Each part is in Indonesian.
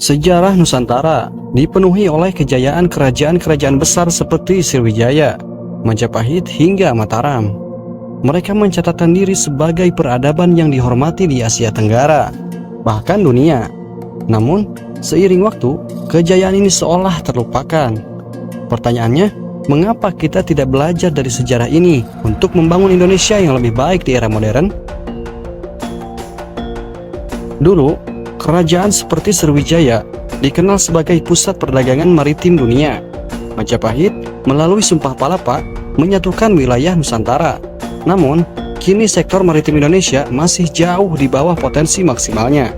Sejarah Nusantara dipenuhi oleh kejayaan kerajaan-kerajaan besar seperti Sriwijaya, Majapahit hingga Mataram. Mereka mencatatkan diri sebagai peradaban yang dihormati di Asia Tenggara, bahkan dunia. Namun, seiring waktu, kejayaan ini seolah terlupakan. Pertanyaannya, mengapa kita tidak belajar dari sejarah ini untuk membangun Indonesia yang lebih baik di era modern? Dulu, kerajaan seperti Sriwijaya dikenal sebagai pusat perdagangan maritim dunia. Majapahit melalui Sumpah Palapa menyatukan wilayah Nusantara. Namun, kini sektor maritim Indonesia masih jauh di bawah potensi maksimalnya.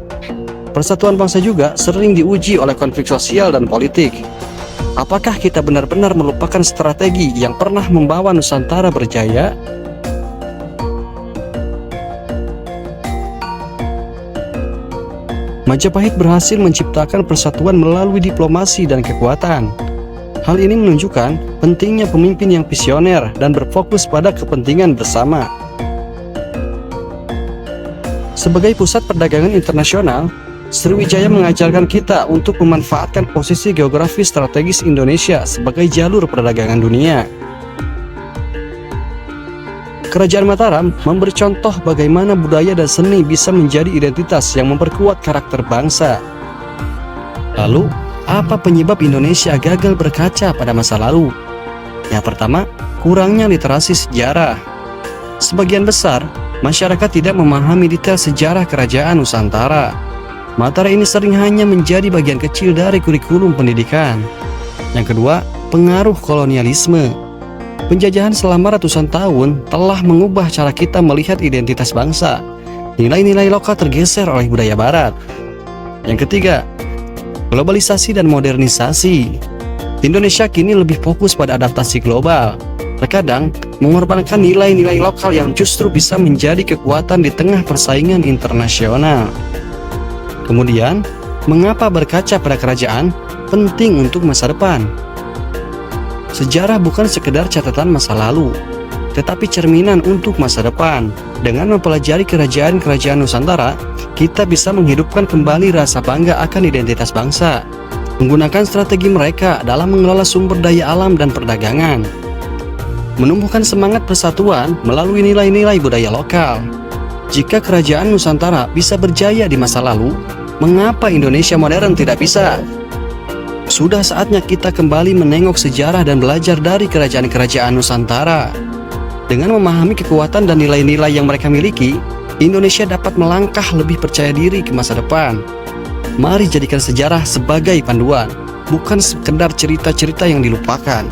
Persatuan bangsa juga sering diuji oleh konflik sosial dan politik. Apakah kita benar-benar melupakan strategi yang pernah membawa Nusantara berjaya? Majapahit berhasil menciptakan persatuan melalui diplomasi dan kekuatan. Hal ini menunjukkan pentingnya pemimpin yang visioner dan berfokus pada kepentingan bersama. Sebagai pusat perdagangan internasional, Sriwijaya mengajarkan kita untuk memanfaatkan posisi geografis strategis Indonesia sebagai jalur perdagangan dunia. Kerajaan Mataram memberi contoh bagaimana budaya dan seni bisa menjadi identitas yang memperkuat karakter bangsa. Lalu, apa penyebab Indonesia gagal berkaca pada masa lalu? Yang pertama, kurangnya literasi sejarah. Sebagian besar, masyarakat tidak memahami detail sejarah kerajaan Nusantara. Materi ini sering hanya menjadi bagian kecil dari kurikulum pendidikan. Yang kedua, pengaruh kolonialisme. Penjajahan selama ratusan tahun telah mengubah cara kita melihat identitas bangsa. Nilai-nilai lokal tergeser oleh budaya barat. Yang ketiga, globalisasi dan modernisasi. Indonesia kini lebih fokus pada adaptasi global. Terkadang mengorbankan nilai-nilai lokal yang justru bisa menjadi kekuatan di tengah persaingan internasional. Kemudian, mengapa berkaca pada kerajaan penting untuk masa depan? Sejarah bukan sekedar catatan masa lalu, tetapi cerminan untuk masa depan. Dengan mempelajari kerajaan-kerajaan Nusantara, kita bisa menghidupkan kembali rasa bangga akan identitas bangsa, menggunakan strategi mereka dalam mengelola sumber daya alam dan perdagangan, menumbuhkan semangat persatuan melalui nilai-nilai budaya lokal. Jika kerajaan Nusantara bisa berjaya di masa lalu, mengapa Indonesia modern tidak bisa? Sudah saatnya kita kembali menengok sejarah dan belajar dari kerajaan-kerajaan Nusantara. Dengan memahami kekuatan dan nilai-nilai yang mereka miliki, Indonesia dapat melangkah lebih percaya diri ke masa depan. Mari jadikan sejarah sebagai panduan, bukan sekedar cerita-cerita yang dilupakan.